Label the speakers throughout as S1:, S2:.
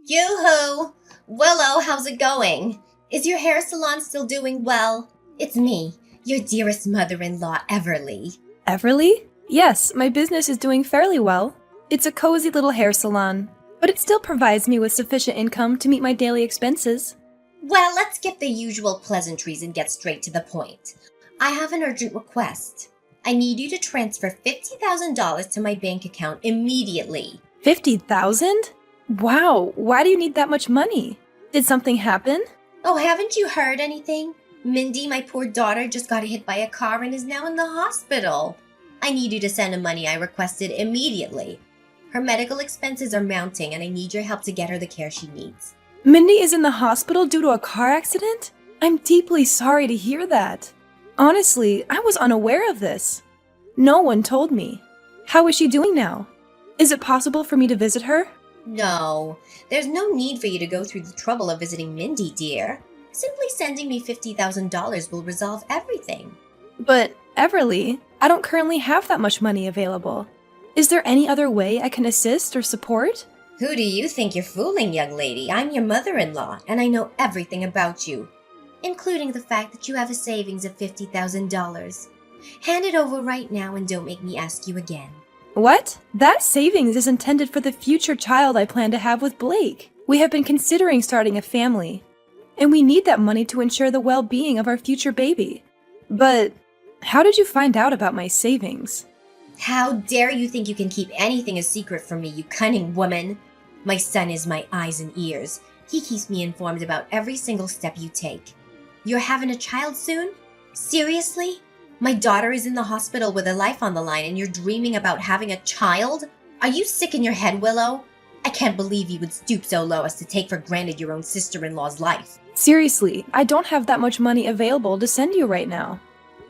S1: Yoo-hoo! Willow, how's it going? Is your hair salon still doing well? It's me, your dearest mother-in-law, Everly.
S2: Everly? Yes, my business is doing fairly well. It's a cozy little hair salon, but it still provides me with sufficient income to meet my daily expenses.
S1: Well, let's skip the usual pleasantries and get straight to the point. I have an urgent request. I need you to transfer $50,000 to my bank account immediately.
S2: 50,000? Wow, why do you need that much money? Did something happen?
S1: Oh, haven't you heard anything? Mindy, my poor daughter, just got hit by a car and is now in the hospital. I need you to send the money I requested immediately. Her medical expenses are mounting and I need your help to get her the care she needs.
S2: Mindy is in the hospital due to a car accident? I'm deeply sorry to hear that. Honestly, I was unaware of this. No one told me. How is she doing now? Is it possible for me to visit her?
S1: No, there's no need for you to go through the trouble of visiting Mindy, dear. Simply sending me $50,000 will resolve everything.
S2: But, Everly, I don't currently have that much money available. Is there any other way I can assist or support?
S1: Who do you think you're fooling, young lady? I'm your mother-in-law, and I know everything about you, including the fact that you have a savings of $50,000. Hand it over right now and don't make me ask you again.
S2: What? That savings is intended for the future child I plan to have with Blake. We have been considering starting a family, and we need that money to ensure the well-being of our future baby. But how did you find out about my savings?
S1: How dare you think you can keep anything a secret from me, you cunning woman? My son is my eyes and ears. He keeps me informed about every single step you take. You're having a child soon? Seriously? My daughter is in the hospital with her life on the line and you're dreaming about having a child? Are you sick in your head, Willow? I can't believe you would stoop so low as to take for granted your own sister-in-law's life.
S2: Seriously, I don't have that much money available to send you right now.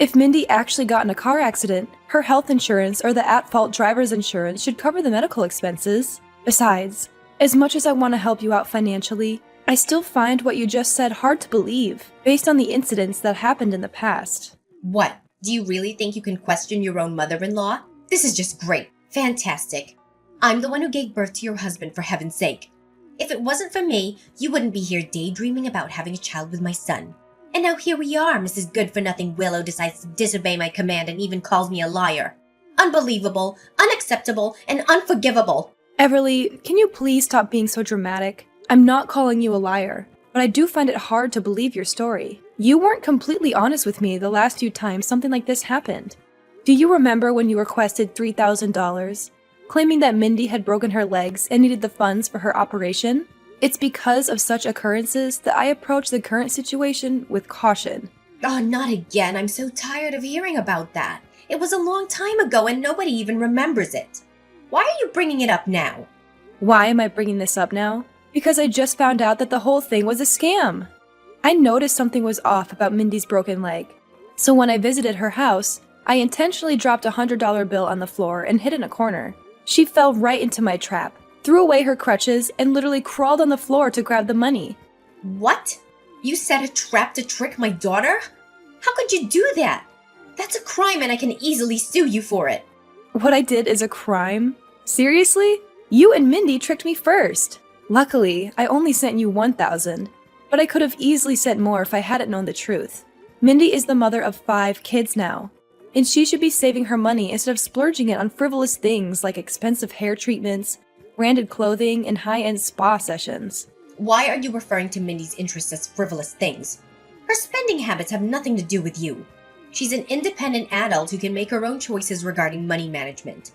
S2: If Mindy actually got in a car accident, her health insurance or the at-fault driver's insurance should cover the medical expenses. Besides, as much as I want to help you out financially, I still find what you just said hard to believe, based on the incidents that happened in the past.
S1: What? Do you really think you can question your own mother-in-law? This is just great. Fantastic. I'm the one who gave birth to your husband, for heaven's sake. If it wasn't for me, you wouldn't be here daydreaming about having a child with my son. And now here we are, Mrs. Good-for-Nothing Willow decides to disobey my command and even calls me a liar. Unbelievable, unacceptable, and unforgivable.
S2: Everly, can you please stop being so dramatic? I'm not calling you a liar, but I do find it hard to believe your story. You weren't completely honest with me the last few times something like this happened. Do you remember when you requested $3,000, claiming that Mindy had broken her legs and needed the funds for her operation? It's because of such occurrences that I approach the current situation with caution.
S1: Oh, not again. I'm so tired of hearing about that. It was a long time ago and nobody even remembers it. Why are you bringing it up now?
S2: Why am I bringing this up now? Because I just found out that the whole thing was a scam. I noticed something was off about Mindy's broken leg. So when I visited her house, I intentionally dropped a $100 bill on the floor and hid in a corner. She fell right into my trap, threw away her crutches, and literally crawled on the floor to grab the money.
S1: What? You set a trap to trick my daughter? How could you do that? That's a crime and I can easily sue you for it.
S2: What I did is a crime? Seriously? You and Mindy tricked me first. Luckily, I only sent you $1,000, but I could have easily sent more if I hadn't known the truth. Mindy is the mother of 5 kids now, and she should be saving her money instead of splurging it on frivolous things like expensive hair treatments, branded clothing, and high-end spa sessions.
S1: Why are you referring to Mindy's interests as frivolous things? Her spending habits have nothing to do with you. She's an independent adult who can make her own choices regarding money management.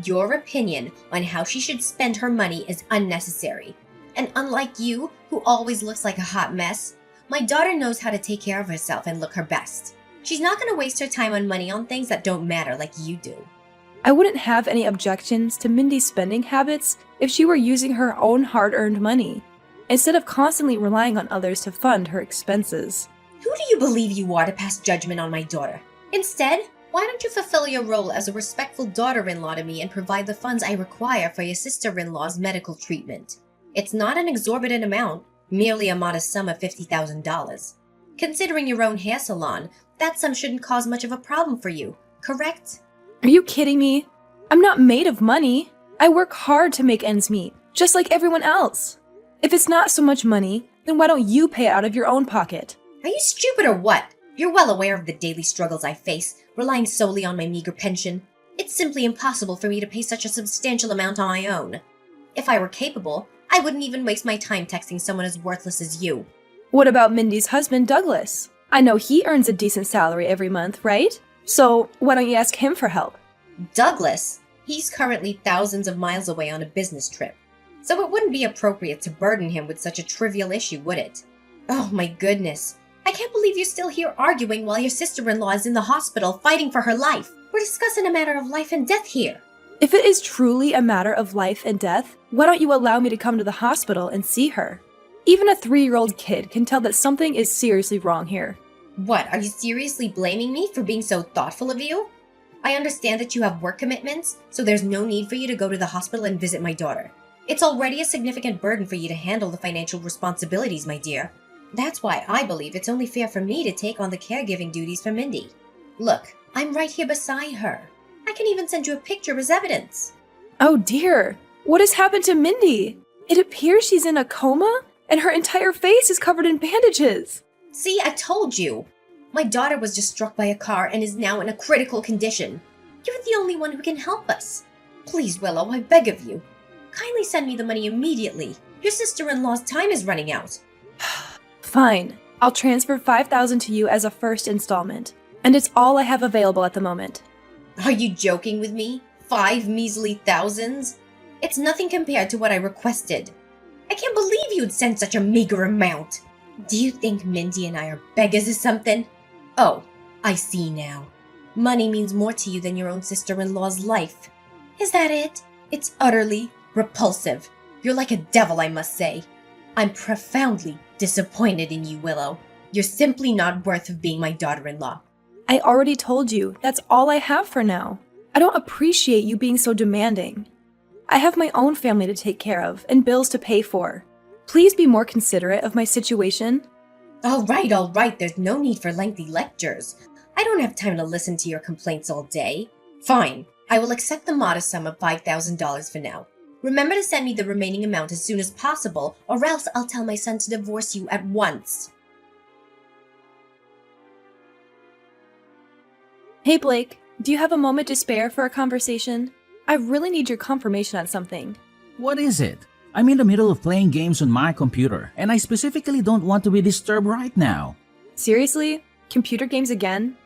S1: Your opinion on how she should spend her money is unnecessary. And unlike you, who always looks like a hot mess, my daughter knows how to take care of herself and look her best. She's not going to waste her time on money on things that don't matter like you do.
S2: I wouldn't have any objections to Mindy's spending habits if she were using her own hard-earned money, instead of constantly relying on others to fund her expenses.
S1: Who do you believe you are to pass judgment on my daughter? Instead, why don't you fulfill your role as a respectful daughter-in-law to me and provide the funds I require for your sister-in-law's medical treatment? It's not an exorbitant amount, merely a modest sum of $50,000. Considering your own hair salon, that sum shouldn't cause much of a problem for you, correct?
S2: Are you kidding me? I'm not made of money. I work hard to make ends meet, just like everyone else. If it's not so much money, then why don't you pay it out of your own pocket?
S1: Are you stupid or what? You're well aware of the daily struggles I face, relying solely on my meager pension. It's simply impossible for me to pay such a substantial amount on my own. If I were capable, I wouldn't even waste my time texting someone as worthless as you.
S2: What about Mindy's husband, Douglas? I know he earns a decent salary every month, right? So why don't you ask him for help?
S1: Douglas? He's currently thousands of miles away on a business trip, so it wouldn't be appropriate to burden him with such a trivial issue, would it? Oh my goodness. I can't believe you're still here arguing while your sister-in-law is in the hospital fighting for her life. We're discussing a matter of life and death here.
S2: If it is truly a matter of life and death, why don't you allow me to come to the hospital and see her? Even a 3-year-old kid can tell that something is seriously wrong here.
S1: What, are you seriously blaming me for being so thoughtful of you? I understand that you have work commitments, so there's no need for you to go to the hospital and visit my daughter. It's already a significant burden for you to handle the financial responsibilities, my dear. That's why I believe it's only fair for me to take on the caregiving duties for Mindy. Look, I'm right here beside her. I can even send you a picture as evidence.
S2: Oh dear, what has happened to Mindy? It appears she's in a coma, and her entire face is covered in bandages.
S1: See, I told you. My daughter was just struck by a car and is now in a critical condition. You're the only one who can help us. Please, Willow, I beg of you. Kindly send me the money immediately. Your sister-in-law's time is running out.
S2: Fine, I'll transfer $5,000 to you as a first installment, and it's all I have available at the moment.
S1: Are you joking with me? 5 measly thousands? It's nothing compared to what I requested. I can't believe you'd send such a meager amount. Do you think Mindy and I are beggars or something? Oh, I see now. Money means more to you than your own sister-in-law's life. Is that it? It's utterly repulsive. You're like a devil, I must say. I'm profoundly disappointed in you, Willow. You're simply not worth being my daughter-in-law.
S2: I already told you, that's all I have for now. I don't appreciate you being so demanding. I have my own family to take care of and bills to pay for. Please be more considerate of my situation.
S1: All right. There's no need for lengthy lectures. I don't have time to listen to your complaints all day. Fine. I will accept the modest sum of $5,000 for now. Remember to send me the remaining amount as soon as possible, or else I'll tell my son to divorce you at once.
S2: Hey Blake, do you have a moment to spare for a conversation? I really need your confirmation on something.
S3: What is it? I'm in the middle of playing games on my computer, and I specifically don't want to be disturbed right now.
S2: Seriously? Computer games again?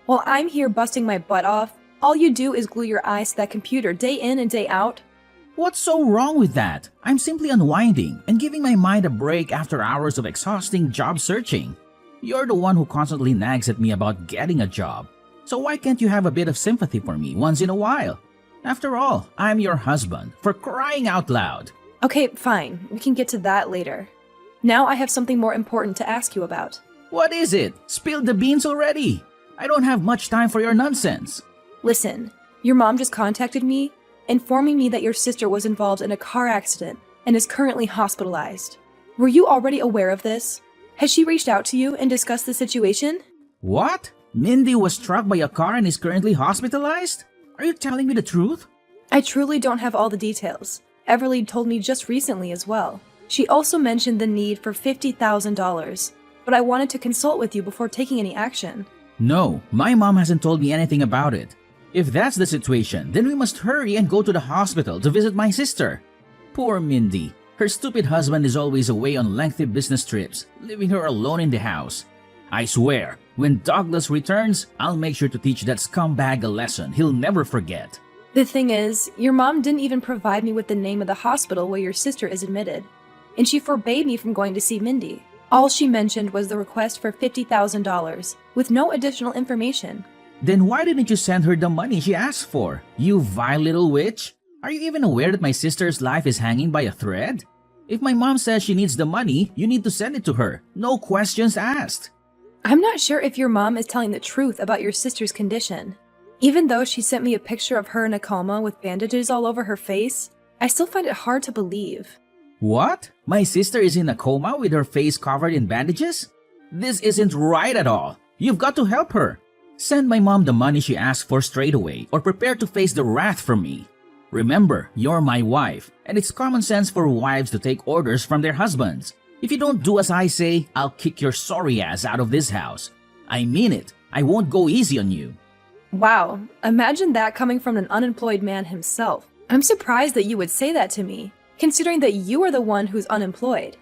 S2: While I'm here busting my butt off, all you do is glue your eyes to that computer day in and day out?
S3: What's so wrong with that? I'm simply unwinding and giving my mind a break after hours of exhausting job searching. You're the one who constantly nags at me about getting a job. So why can't you have a bit of sympathy for me once in a while? After all, I'm your husband, for crying out loud.
S2: Okay, fine. We can get to that later. Now I have something more important to ask you about.
S3: What is it? Spill the beans already. I don't have much time for your nonsense.
S2: Listen, your mom just contacted me, informing me that your sister was involved in a car accident and is currently hospitalized. Were you already aware of this? Has she reached out to you and discussed the situation?
S3: What? Mindy was struck by a car and is currently hospitalized? Are you telling me the truth?
S2: I truly don't have all the details. Everly told me just recently as well. She also mentioned the need for $50,000, but I wanted to consult with you before taking any action.
S3: No, my mom hasn't told me anything about it. If that's the situation, then we must hurry and go to the hospital to visit my sister. Poor Mindy. Her stupid husband is always away on lengthy business trips, leaving her alone in the house. I swear, when Douglas returns, I'll make sure to teach that scumbag a lesson he'll never forget.
S2: The thing is, your mom didn't even provide me with the name of the hospital where your sister is admitted, and she forbade me from going to see Mindy. All she mentioned was the request for $50,000, with no additional information.
S3: Then why didn't you send her the money she asked for, you vile little witch? Are you even aware that my sister's life is hanging by a thread? If my mom says she needs the money, you need to send it to her. No questions asked.
S2: I'm not sure if your mom is telling the truth about your sister's condition. Even though she sent me a picture of her in a coma with bandages all over her face, I still find it hard to believe.
S3: What? My sister is in a coma with her face covered in bandages? This isn't right at all. You've got to help her. Send my mom the money she asked for straight away, or prepare to face the wrath from me. Remember, you're my wife, and it's common sense for wives to take orders from their husbands. If you don't do as I say, I'll kick your sorry ass out of this house. I mean it. I won't go easy on you.
S2: Wow, imagine that coming from an unemployed man himself. I'm surprised that you would say that to me, considering that you are the one who's unemployed.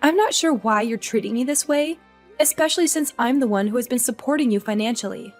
S2: I'm not sure why you're treating me this way, especially since I'm the one who has been supporting you financially.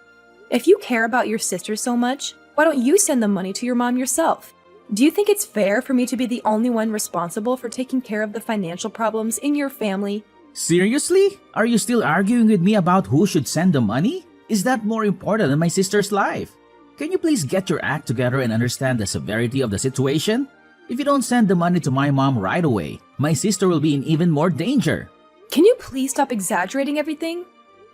S2: If you care about your sister so much, why don't you send the money to your mom yourself? Do you think it's fair for me to be the only one responsible for taking care of the financial problems in your family?
S3: Seriously? Are you still arguing with me about who should send the money? Is that more important than my sister's life? Can you please get your act together and understand the severity of the situation? If you don't send the money to my mom right away, my sister will be in even more danger.
S2: Can you please stop exaggerating everything?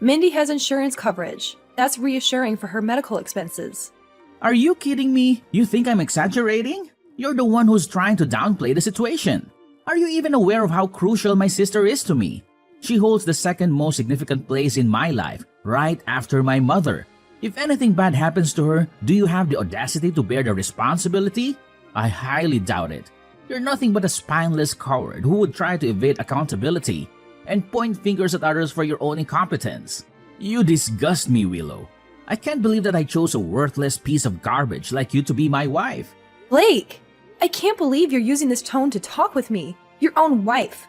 S2: Mindy has insurance coverage. That's reassuring for her medical expenses.
S3: Are you kidding me? You think I'm exaggerating? You're the one who's trying to downplay the situation. Are you even aware of how crucial my sister is to me? She holds the second most significant place in my life, right after my mother. If anything bad happens to her, do you have the audacity to bear the responsibility? I highly doubt it. You're nothing but a spineless coward who would try to evade accountability and point fingers at others for your own incompetence. You disgust me, Willow. I can't believe that I chose a worthless piece of garbage like you to be my wife.
S2: Blake, I can't believe you're using this tone to talk with me, your own wife.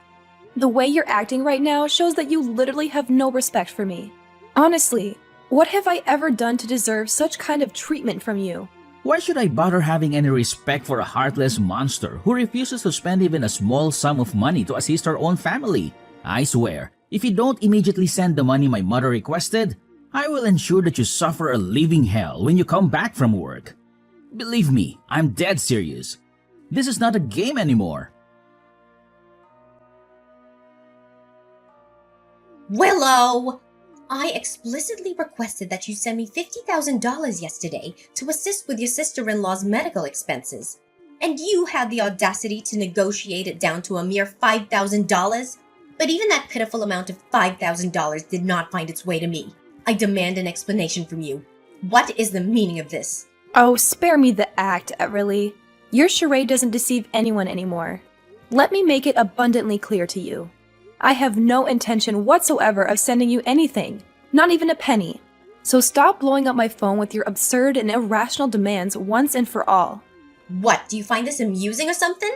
S2: The way you're acting right now shows that you literally have no respect for me. Honestly, what have I ever done to deserve such kind of treatment from you?
S3: Why should I bother having any respect for a heartless monster who refuses to spend even a small sum of money to assist her own family? I swear, if you don't immediately send the money my mother requested, I will ensure that you suffer a living hell when you come back from work. Believe me, I'm dead serious. This is not a game anymore.
S1: Willow! I explicitly requested that you send me $50,000 yesterday to assist with your sister-in-law's medical expenses. And you had the audacity to negotiate it down to a mere $5,000? But even that pitiful amount of $5,000 did not find its way to me. I demand an explanation from you. What is the meaning of this?
S2: Oh, spare me the act, Everly. Your charade doesn't deceive anyone anymore. Let me make it abundantly clear to you. I have no intention whatsoever of sending you anything, not even a penny. So stop blowing up my phone with your absurd and irrational demands once and for all.
S1: What, do you find this amusing or something?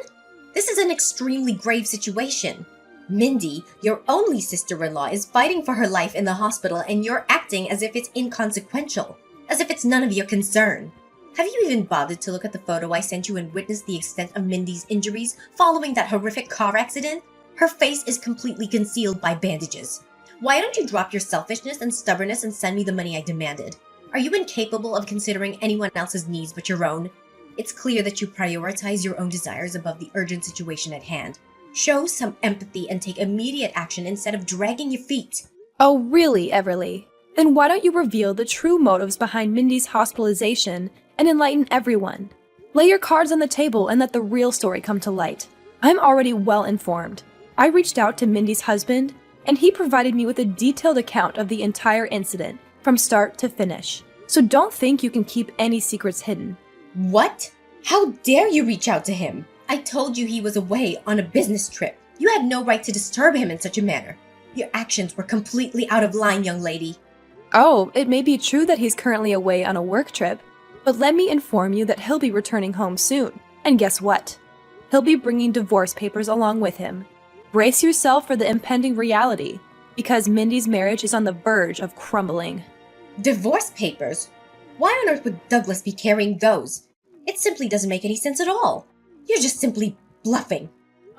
S1: This is an extremely grave situation. Mindy, your only sister-in-law, is fighting for her life in the hospital and you're acting as if it's inconsequential, as if it's none of your concern. Have you even bothered to look at the photo I sent you and witness the extent of Mindy's injuries following that horrific car accident? Her face is completely concealed by bandages. Why don't you drop your selfishness and stubbornness and send me the money I demanded? Are you incapable of considering anyone else's needs but your own? It's clear that you prioritize your own desires above the urgent situation at hand. Show some empathy and take immediate action instead of dragging your feet.
S2: Oh, really, Everly? Then why don't you reveal the true motives behind Mindy's hospitalization and enlighten everyone? Lay your cards on the table and let the real story come to light. I'm already well informed. I reached out to Mindy's husband, and he provided me with a detailed account of the entire incident, from start to finish. So don't think you can keep any secrets hidden.
S1: What? How dare you reach out to him? I told you he was away on a business trip. You had no right to disturb him in such a manner. Your actions were completely out of line, young lady.
S2: Oh, it may be true that he's currently away on a work trip, but let me inform you that he'll be returning home soon. And guess what? He'll be bringing divorce papers along with him. Brace yourself for the impending reality, because Mindy's marriage is on the verge of crumbling.
S1: Divorce papers? Why on earth would Douglas be carrying those? It simply doesn't make any sense at all. You're just simply bluffing.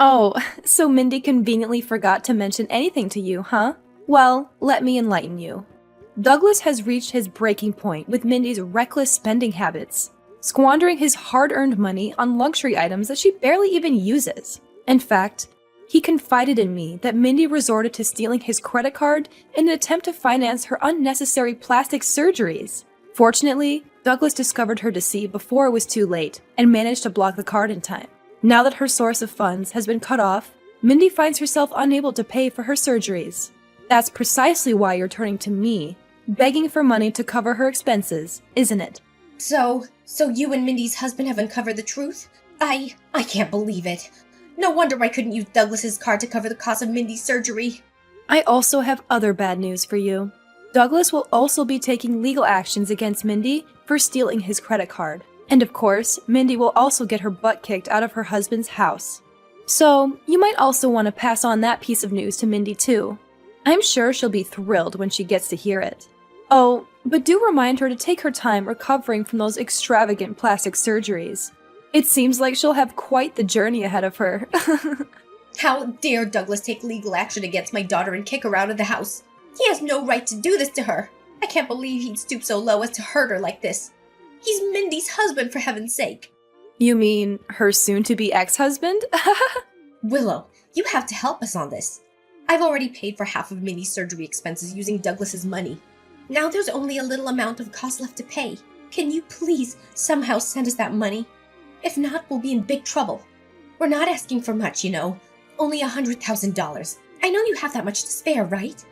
S2: Oh, so Mindy conveniently forgot to mention anything to you, huh? Well, let me enlighten you. Douglas has reached his breaking point with Mindy's reckless spending habits, squandering his hard-earned money on luxury items that she barely even uses. In fact, he confided in me that Mindy resorted to stealing his credit card in an attempt to finance her unnecessary plastic surgeries. Fortunately, Douglas discovered her deceit before it was too late and managed to block the card in time. Now that her source of funds has been cut off, Mindy finds herself unable to pay for her surgeries. That's precisely why you're turning to me, begging for money to cover her expenses, isn't it?
S1: So So you and Mindy's husband have uncovered the truth? I can't believe it. No wonder I couldn't use Douglas's card to cover the cost of Mindy's surgery.
S2: I also have other bad news for you. Douglas will also be taking legal actions against Mindy for stealing his credit card. And of course, Mindy will also get her butt kicked out of her husband's house. So, you might also want to pass on that piece of news to Mindy too. I'm sure she'll be thrilled when she gets to hear it. Oh, but do remind her to take her time recovering from those extravagant plastic surgeries. It seems like she'll have quite the journey ahead of her.
S1: How dare Douglas take legal action against my daughter and kick her out of the house? He has no right to do this to her. I can't believe he'd stoop so low as to hurt her like this. He's Mindy's husband, for heaven's sake.
S2: You mean her soon-to-be ex-husband?
S1: Willow, you have to help us on this. I've already paid for half of Mindy's surgery expenses using Douglas's money. Now there's only a little amount of cost left to pay. Can you please somehow send us that money? If not, we'll be in big trouble. We're not asking for much, you know. Only $100,000. I know you have that much to spare, right?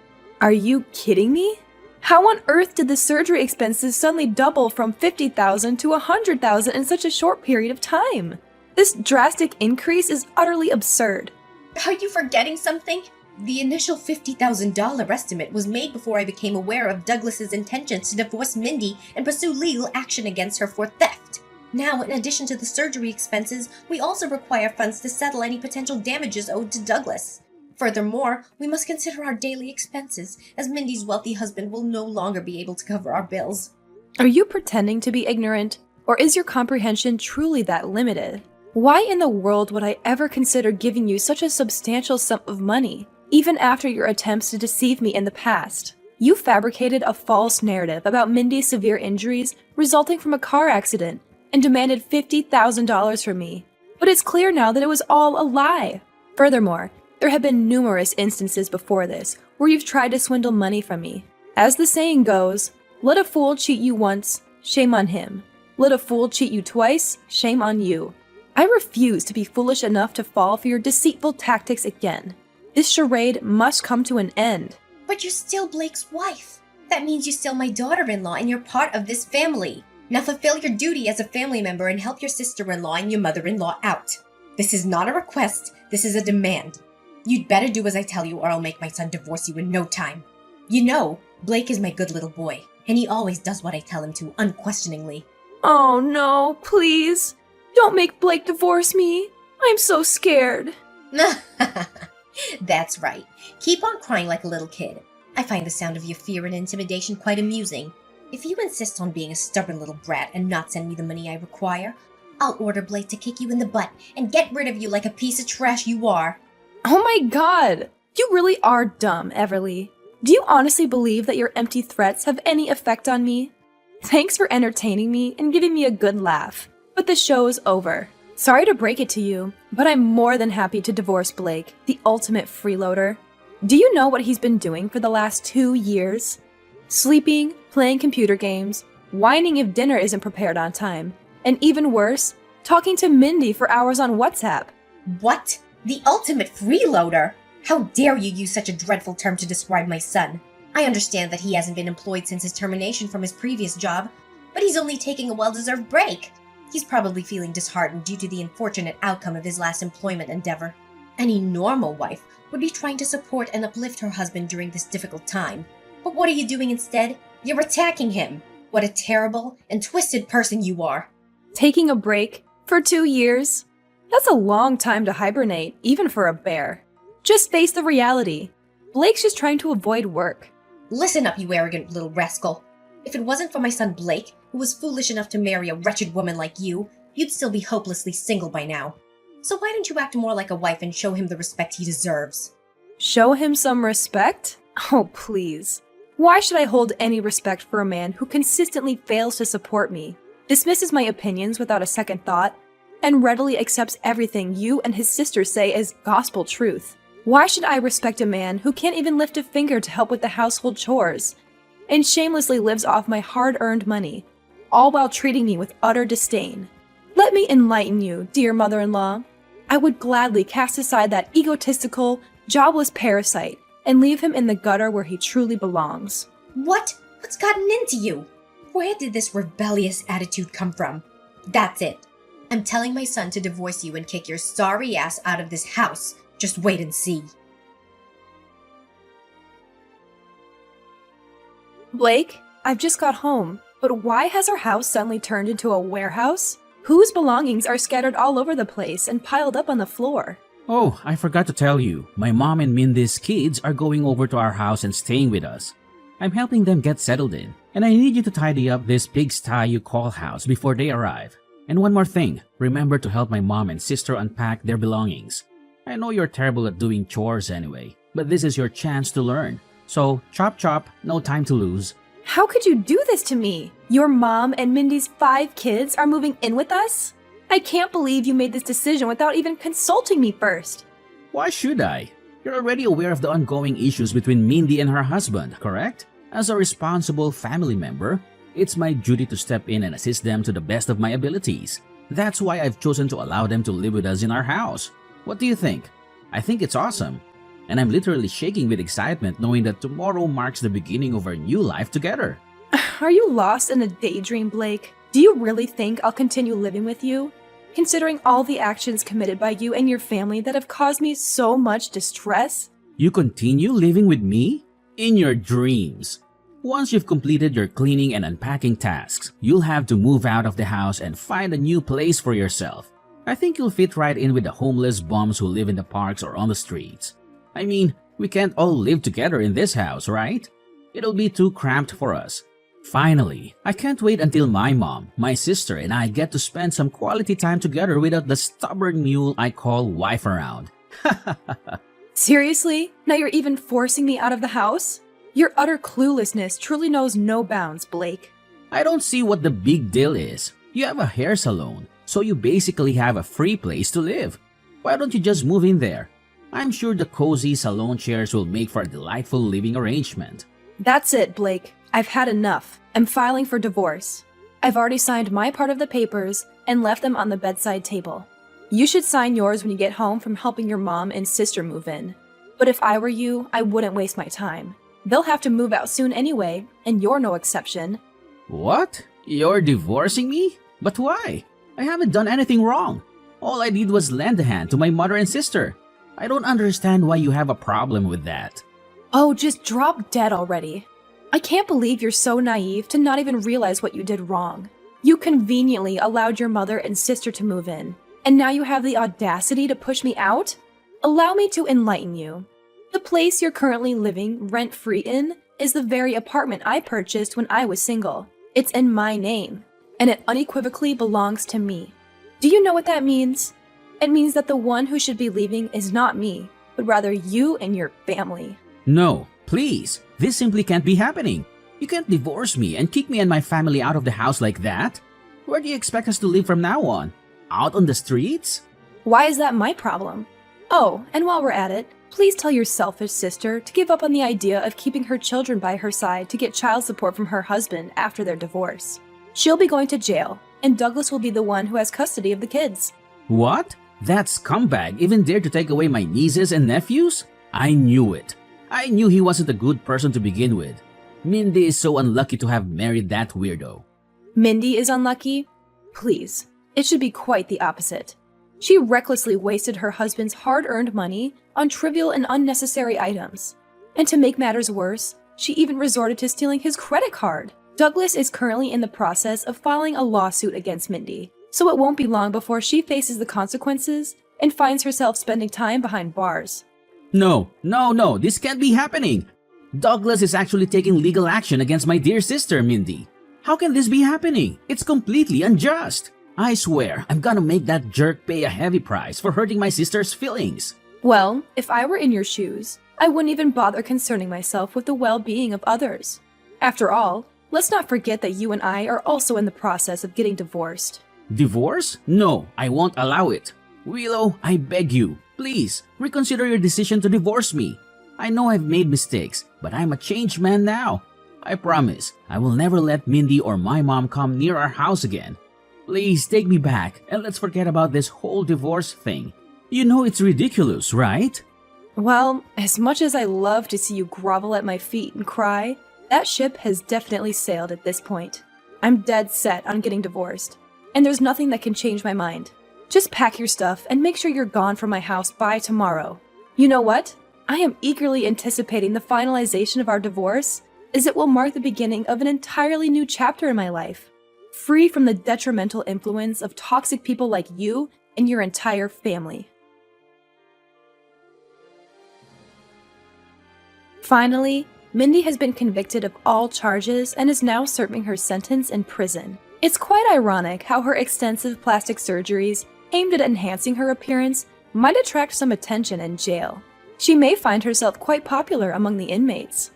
S2: Are you kidding me? How on earth did the surgery expenses suddenly double from $50,000 to $100,000 in such a short period of time? This drastic increase is utterly absurd.
S1: Are you forgetting something? The initial $50,000 estimate was made before I became aware of Douglas's intentions to divorce Mindy and pursue legal action against her for theft. Now, in addition to the surgery expenses, we also require funds to settle any potential damages owed to Douglas. Furthermore, we must consider our daily expenses, as Mindy's wealthy husband will no longer be able to cover our bills.
S2: Are you pretending to be ignorant, or is your comprehension truly that limited? Why in the world would I ever consider giving you such a substantial sum of money, even after your attempts to deceive me in the past? You fabricated a false narrative about Mindy's severe injuries resulting from a car accident and demanded $50,000 from me. But it's clear now that it was all a lie. Furthermore, there have been numerous instances before this where you've tried to swindle money from me. As the saying goes, let a fool cheat you once, shame on him. Let a fool cheat you twice, shame on you. I refuse to be foolish enough to fall for your deceitful tactics again. This charade must come to an end.
S1: But you're still Blake's wife. That means you're still my daughter-in-law and you're part of this family. Now fulfill your duty as a family member and help your sister-in-law and your mother-in-law out. This is not a request, this is a demand. You'd better do as I tell you or I'll make my son divorce you in no time. You know, Blake is my good little boy, and he always does what I tell him to, unquestioningly.
S2: Oh no, please. Don't make Blake divorce me. I'm so scared.
S1: That's right. Keep on crying like a little kid. I find the sound of your fear and intimidation quite amusing. If you insist on being a stubborn little brat and not send me the money I require, I'll order Blake to kick you in the butt and get rid of you like a piece of trash you are.
S2: Oh my god! You really are dumb, Everly. Do you honestly believe that your empty threats have any effect on me? Thanks for entertaining me and giving me a good laugh, but the show is over. Sorry to break it to you, but I'm more than happy to divorce Blake, the ultimate freeloader. Do you know what he's been doing for the last 2 years? Sleeping, playing computer games, whining if dinner isn't prepared on time, and even worse, talking to Mindy for hours on WhatsApp.
S1: What? The ultimate freeloader? How dare you use such a dreadful term to describe my son? I understand that he hasn't been employed since his termination from his previous job, but he's only taking a well-deserved break. He's probably feeling disheartened due to the unfortunate outcome of his last employment endeavor. Any normal wife would be trying to support and uplift her husband during this difficult time. But what are you doing instead? You're attacking him. What a terrible and twisted person you are.
S2: Taking a break for 2 years? That's a long time to hibernate, even for a bear. Just face the reality. Blake's just trying to avoid work.
S1: Listen up, you arrogant little rascal. If it wasn't for my son Blake, who was foolish enough to marry a wretched woman like you, you'd still be hopelessly single by now. So why don't you act more like a wife and show him the respect he deserves?
S2: Show him some respect? Oh, please. Why should I hold any respect for a man who consistently fails to support me, dismisses my opinions without a second thought, and readily accepts everything you and his sister say as gospel truth? Why should I respect a man who can't even lift a finger to help with the household chores, and shamelessly lives off my hard-earned money, all while treating me with utter disdain? Let me enlighten you, dear mother-in-law. I would gladly cast aside that egotistical, jobless parasite and leave him in the gutter where he truly belongs.
S1: What? What's gotten into you? Where did this rebellious attitude come from? That's it. I'm telling my son to divorce you and kick your sorry ass out of this house. Just wait and see.
S2: Blake, I've just got home, but why has our house suddenly turned into a warehouse? Whose belongings are scattered all over the place and piled up on the floor?
S3: Oh, I forgot to tell you. My mom and Mindy's kids are going over to our house and staying with us. I'm helping them get settled in, and I need you to tidy up this pigsty you call house before they arrive. And one more thing, remember to help my mom and sister unpack their belongings. I know you're terrible at doing chores anyway, but this is your chance to learn. So, chop chop, no time to lose.
S2: How could you do this to me? Your mom and Mindy's 5 kids are moving in with us? I can't believe you made this decision without even consulting me first.
S3: Why should I? You're already aware of the ongoing issues between Mindy and her husband, correct? As a responsible family member, it's my duty to step in and assist them to the best of my abilities. That's why I've chosen to allow them to live with us in our house. What do you think? I think it's awesome. And I'm literally shaking with excitement knowing that tomorrow marks the beginning of our new life together.
S2: Are you lost in a daydream, Blake? Do you really think I'll continue living with you? Considering all the actions committed by you and your family that have caused me so much distress?
S3: You continue living with me? In your dreams. Once you've completed your cleaning and unpacking tasks, you'll have to move out of the house and find a new place for yourself. I think you'll fit right in with the homeless bums who live in the parks or on the streets. I mean, we can't all live together in this house, right? It'll be too cramped for us. Finally, I can't wait until my mom, my sister, and I get to spend some quality time together without the stubborn mule I call wife around.
S2: Seriously? Now you're even forcing me out of the house? Your utter cluelessness truly knows no bounds, Blake.
S3: I don't see what the big deal is. You have a hair salon, so you basically have a free place to live. Why don't you just move in there? I'm sure the cozy salon chairs will make for a delightful living arrangement.
S2: That's it, Blake. I've had enough. I'm filing for divorce. I've already signed my part of the papers and left them on the bedside table. You should sign yours when you get home from helping your mom and sister move in. But if I were you, I wouldn't waste my time. They'll have to move out soon anyway, and you're no exception.
S3: What? You're divorcing me? But why? I haven't done anything wrong. All I did was lend a hand to my mother and sister. I don't understand why you have a problem with that.
S2: Oh, just drop dead already. I can't believe you're so naive to not even realize what you did wrong. You conveniently allowed your mother and sister to move in, and now you have the audacity to push me out? Allow me to enlighten you. The place you're currently living rent-free in is the very apartment I purchased when I was single. It's in my name, and it unequivocally belongs to me. Do you know what that means? It means that the one who should be leaving is not me, but rather you and your family.
S3: No, please. This simply can't be happening. You can't divorce me and kick me and my family out of the house like that. Where do you expect us to live from now on? Out on the streets?
S2: Why is that my problem? Oh, and while we're at it, please tell your selfish sister to give up on the idea of keeping her children by her side to get child support from her husband after their divorce. She'll be going to jail, and Douglas will be the one who has custody of the kids.
S3: What? That scumbag even dared to take away my nieces and nephews? I knew it. I knew he wasn't a good person to begin with. Mindy is so unlucky to have married that weirdo.
S2: Mindy is unlucky? Please, it should be quite the opposite. She recklessly wasted her husband's hard-earned money on trivial and unnecessary items. And to make matters worse, she even resorted to stealing his credit card. Douglas is currently in the process of filing a lawsuit against Mindy, so it won't be long before she faces the consequences and finds herself spending time behind bars.
S3: No, this can't be happening. Douglas is actually taking legal action against my dear sister, Mindy. How can this be happening? It's completely unjust. I swear, I'm gonna make that jerk pay a heavy price for hurting my sister's feelings.
S2: Well, if I were in your shoes, I wouldn't even bother concerning myself with the well-being of others. After all, let's not forget that you and I are also in the process of getting divorced.
S3: Divorce? No, I won't allow it. Willow, I beg you, please, reconsider your decision to divorce me. I know I've made mistakes, but I'm a changed man now. I promise, I will never let Mindy or my mom come near our house again. Please take me back and let's forget about this whole divorce thing. You know it's ridiculous, right?
S2: Well, as much as I love to see you grovel at my feet and cry, that ship has definitely sailed at this point. I'm dead set on getting divorced. and there's nothing that can change my mind. Just pack your stuff and make sure you're gone from my house by tomorrow. You know what? I am eagerly anticipating the finalization of our divorce, as it will mark the beginning of an entirely new chapter in my life, free from the detrimental influence of toxic people like you and your entire family. Finally, Mindy has been convicted of all charges and is now serving her sentence in prison. It's quite ironic how her extensive plastic surgeries aimed at enhancing her appearance might attract some attention in jail. She may find herself quite popular among the inmates.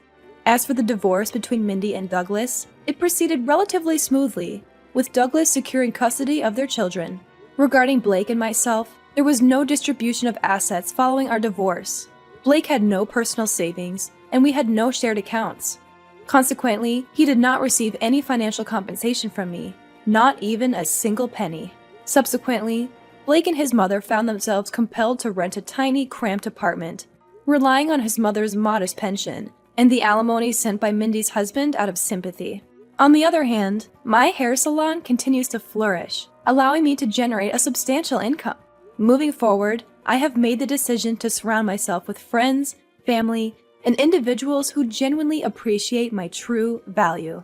S2: As for the divorce between Mindy and Douglas, it proceeded relatively smoothly, with Douglas securing custody of their children. Regarding Blake and myself, there was no distribution of assets following our divorce. Blake had no personal savings, and we had no shared accounts. Consequently, he did not receive any financial compensation from me, not even a single penny. Subsequently, Blake and his mother found themselves compelled to rent a tiny, cramped apartment, relying on his mother's modest pension and the alimony sent by Mindy's husband out of sympathy. On the other hand, my hair salon continues to flourish, allowing me to generate a substantial income. Moving forward, I have made the decision to surround myself with friends, family, and individuals who genuinely appreciate my true value.